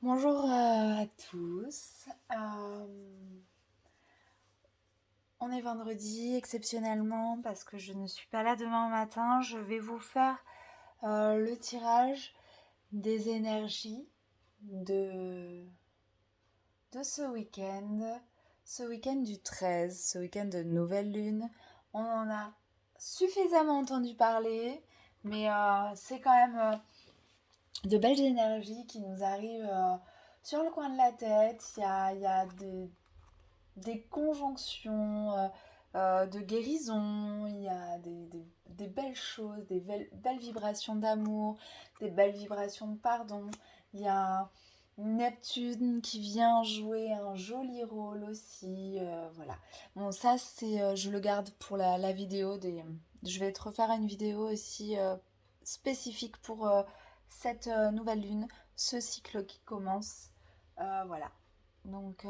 Bonjour à tous. On est vendredi exceptionnellement parce que je ne suis pas là demain matin. Je vais vous faire le tirage des énergies de, de ce week-end du 13, ce week-end de nouvelle lune. On en a suffisamment entendu parler, mais c'est quand même de belles énergies qui nous arrivent sur le coin de la tête. Il y a des conjonctions de guérison, il y a des belles choses, des belles vibrations d'amour, des belles vibrations de pardon. Il y a Neptune qui vient jouer un joli rôle aussi. Voilà. Bon, ça, je le garde pour la vidéo. Je vais te refaire une vidéo aussi spécifique pour cette nouvelle lune, ce cycle qui commence. Voilà. Donc,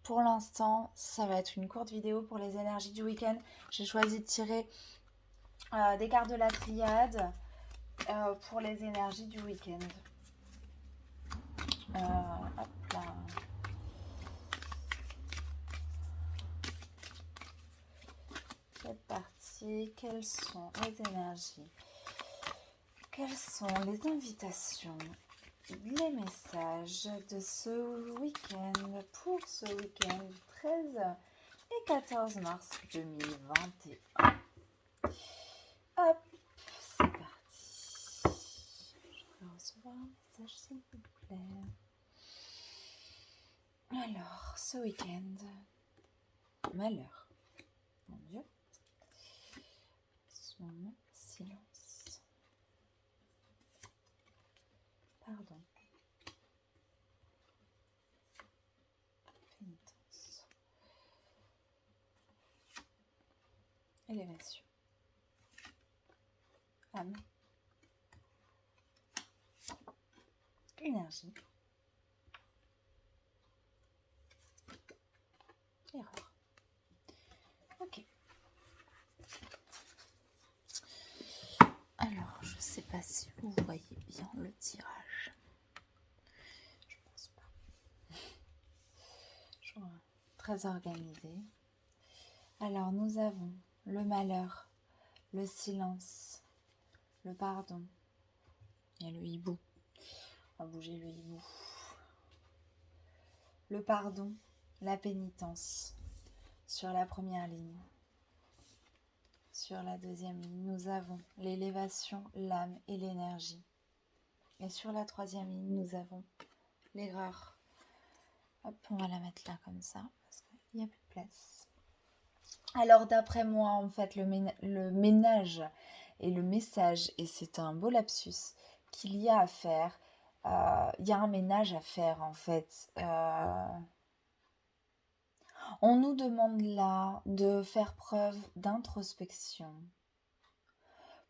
pour l'instant, ça va être une courte vidéo pour les énergies du week-end. J'ai choisi de tirer des cartes de la triade pour les énergies du week-end. Hop là. C'est parti. Quelles sont les énergies? Quelles sont les invitations, les messages de ce week-end pour ce week-end du 13 et 14 mars 2021? Hop, c'est parti. Je vais recevoir un message s'il vous plaît. Alors, ce week-end, malheur. Mon Dieu. Son silence. Pardon. Pénitence. Élévation. Âme. Énergie. Erreur. Ok. Alors, je sais pas si vous voyez bien le tirage. Je pense pas. Je suis très organisée. Alors, nous avons le malheur, le silence, le pardon et le hibou. On va bouger le hibou. Le pardon, la pénitence sur la première ligne. Sur la deuxième ligne, nous avons l'élévation, l'âme et l'énergie. Et sur la troisième ligne, nous avons l'erreur. Hop, on va la mettre là comme ça, parce qu'il n'y a plus de place. Alors d'après moi, en fait, le ménage et le message, et c'est un beau lapsus, qu'il y a à faire, il y a un ménage à faire en fait. On nous demande là de faire preuve d'introspection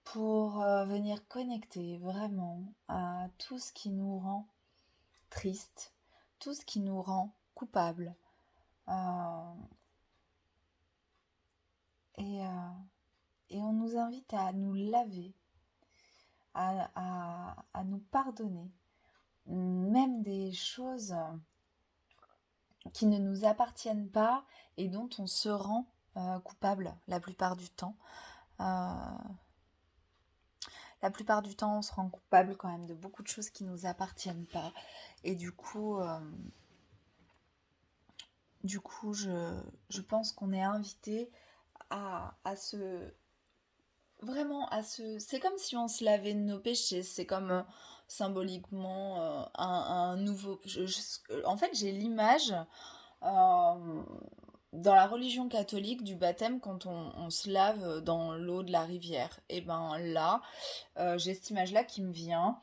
pour venir connecter vraiment à tout ce qui nous rend triste, tout ce qui nous rend coupable. Et on nous invite à nous laver, à nous pardonner, même des choses qui ne nous appartiennent pas et dont on se rend coupable la plupart du temps. La plupart du temps, on se rend coupable quand même de beaucoup de choses qui ne nous appartiennent pas. Et du coup, je pense qu'on est invité à se... Vraiment, c'est comme si on se lavait de nos péchés. C'est comme symboliquement un nouveau... en fait, j'ai l'image... euh, dans la religion catholique du baptême quand on se lave dans l'eau de la rivière. Et ben là, j'ai cette image-là qui me vient.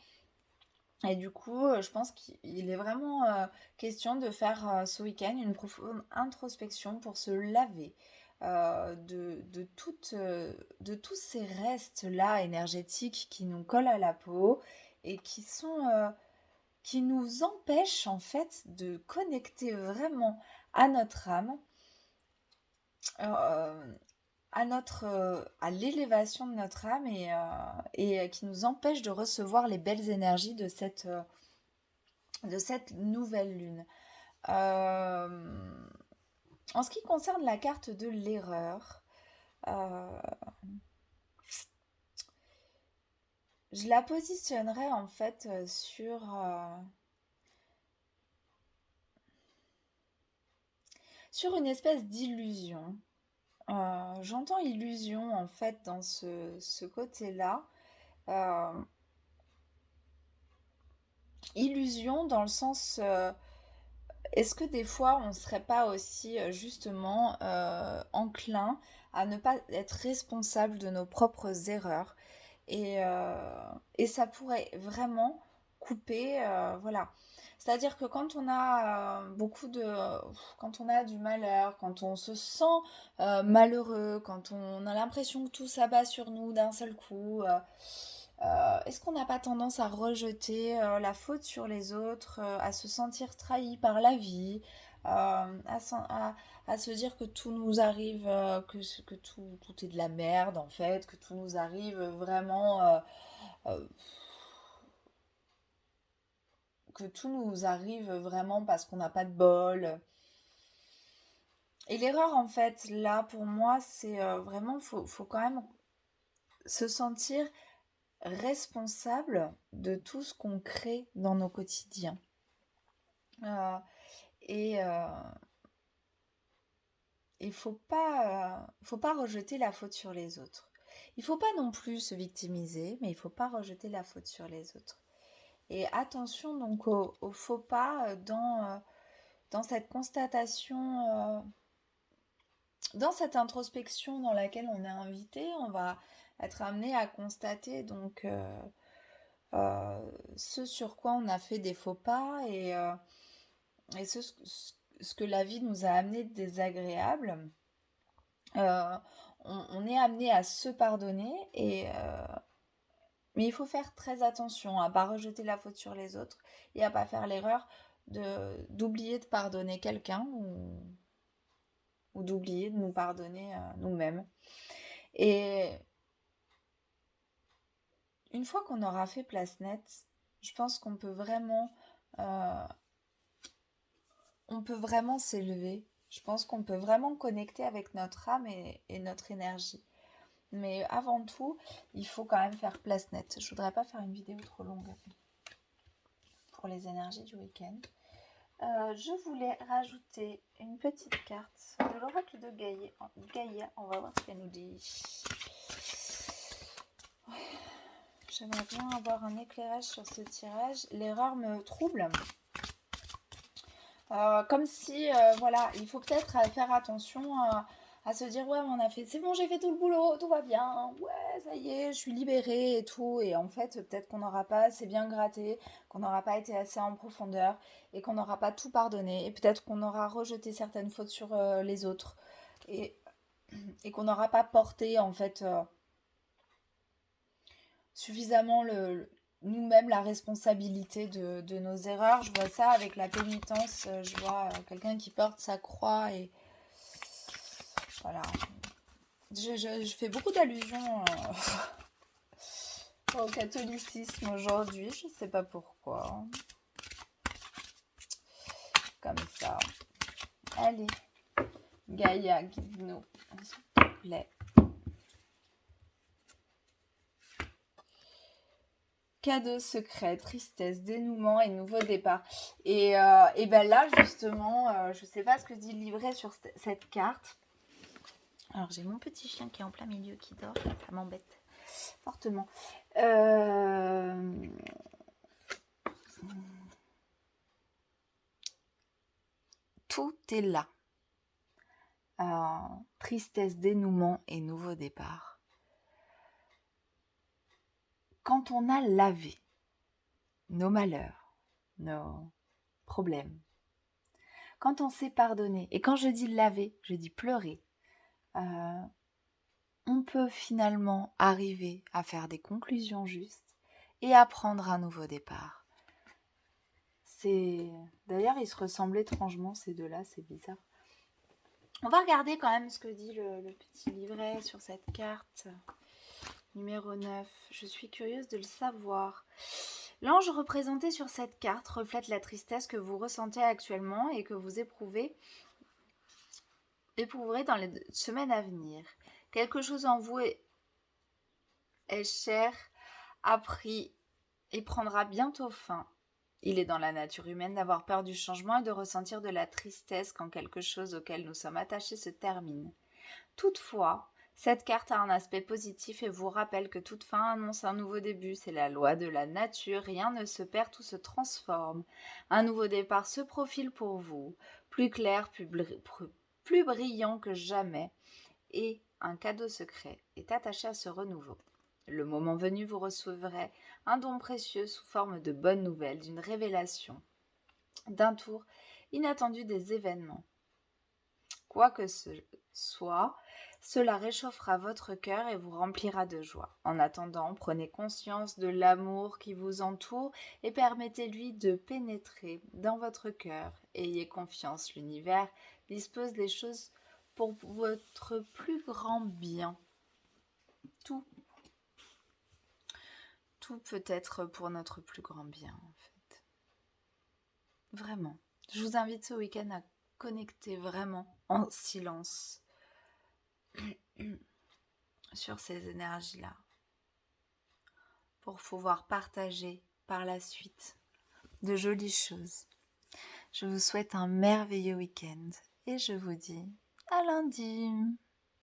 Et du coup, je pense qu'il est vraiment question de faire ce week-end une profonde introspection pour se laver de tous ces restes-là énergétiques qui nous collent à la peau et qui nous empêchent en fait de connecter vraiment à notre âme, euh, à l'élévation de notre âme et qui nous empêchent de recevoir les belles énergies de cette nouvelle lune. En ce qui concerne la carte de l'erreur, je la positionnerai en fait sur une espèce d'illusion. J'entends illusion en fait dans ce côté-là. Illusion dans le sens, est-ce que des fois on ne serait pas aussi justement enclin à ne pas être responsable de nos propres erreurs et ça pourrait vraiment couper, voilà. C'est-à-dire que quand on a quand on a du malheur, quand on se sent malheureux, quand on a l'impression que tout s'abat sur nous d'un seul coup, est-ce qu'on n'a pas tendance à rejeter la faute sur les autres, à se sentir trahi par la vie, à se dire que tout nous arrive, que tout est de la merde en fait, que tout nous arrive vraiment, euh, que tout nous arrive vraiment parce qu'on n'a pas de bol. Et l'erreur en fait, là pour moi, c'est vraiment, faut quand même se sentir responsable de tout ce qu'on crée dans nos quotidiens. Euh, et il faut pas rejeter la faute sur les autres. Il faut pas non plus se victimiser, mais il faut pas rejeter la faute sur les autres. Et attention donc au faux pas dans cette constatation, dans cette introspection dans laquelle on est invité, on va être amené à constater donc ce sur quoi on a fait des faux pas et ce que la vie nous a amené de désagréable. Euh, on est amené à se pardonner mais il faut faire très attention à ne pas rejeter la faute sur les autres et à ne pas faire l'erreur d'oublier de pardonner quelqu'un ou d'oublier de nous pardonner nous-mêmes. Et une fois qu'on aura fait place nette, je pense qu'on peut euh, vraiment s'élever. Je pense qu'on peut vraiment connecter avec notre âme et notre énergie. Mais avant tout, il faut quand même faire place nette. Je voudrais pas faire une vidéo trop longue pour les énergies du week-end. Je voulais rajouter une petite carte de l'oracle de Gaïa. On va voir ce qu'elle nous dit. J'aimerais bien avoir un éclairage sur ce tirage. L'erreur me trouble. Comme si, voilà, il faut peut-être faire attention à se dire ouais, on a fait, c'est bon, j'ai fait tout le boulot, tout va bien, ouais, ça y est, je suis libérée et tout. Et en fait, peut-être qu'on n'aura pas assez bien gratté, qu'on n'aura pas été assez en profondeur et qu'on n'aura pas tout pardonné. Et peut-être qu'on aura rejeté certaines fautes sur les autres et, et qu'on n'aura pas porté en fait suffisamment nous-mêmes la responsabilité de nos erreurs. Je vois ça avec la pénitence, je vois quelqu'un qui porte sa croix et voilà. Je fais beaucoup d'allusions au catholicisme aujourd'hui, je sais pas pourquoi. Comme ça. Allez, Gaïa, guide-nous, s'il te plaît. Cadeau secret, tristesse, dénouement et nouveau départ. Et ben là, justement, je sais pas ce que dit le livret sur cette carte. Alors, j'ai mon petit chien qui est en plein milieu qui dort. Ça m'embête fortement. Tout est là. Tristesse, dénouement et nouveau départ. Quand on a lavé nos malheurs, nos problèmes, quand on s'est pardonné, et quand je dis laver, je dis pleurer, on peut finalement arriver à faire des conclusions justes et à prendre un nouveau départ. D'ailleurs, ils se ressemblent étrangement, ces deux-là, c'est bizarre. On va regarder quand même ce que dit le petit livret sur cette carte. Numéro 9. Je suis curieuse de le savoir. L'ange représenté sur cette carte reflète la tristesse que vous ressentez actuellement et que vous éprouverez dans les semaines à venir. Quelque chose en vous est cher, appris et prendra bientôt fin. Il est dans la nature humaine d'avoir peur du changement et de ressentir de la tristesse quand quelque chose auquel nous sommes attachés se termine. Toutefois, cette carte a un aspect positif et vous rappelle que toute fin annonce un nouveau début. C'est la loi de la nature, rien ne se perd, tout se transforme. Un nouveau départ se profile pour vous, plus clair, plus brillant que jamais, et un cadeau secret est attaché à ce renouveau. Le moment venu, vous recevrez un don précieux sous forme de bonnes nouvelles, d'une révélation, d'un tour inattendu des événements. Quoi que ce soit, cela réchauffera votre cœur et vous remplira de joie. En attendant, prenez conscience de l'amour qui vous entoure et permettez-lui de pénétrer dans votre cœur. Ayez confiance, l'univers dispose des choses pour votre plus grand bien. Tout peut être pour notre plus grand bien, en fait. Vraiment. Je vous invite ce week-end à connecter vraiment en silence sur ces énergies-là pour pouvoir partager par la suite de jolies choses. Je vous souhaite un merveilleux week-end et je vous dis à lundi.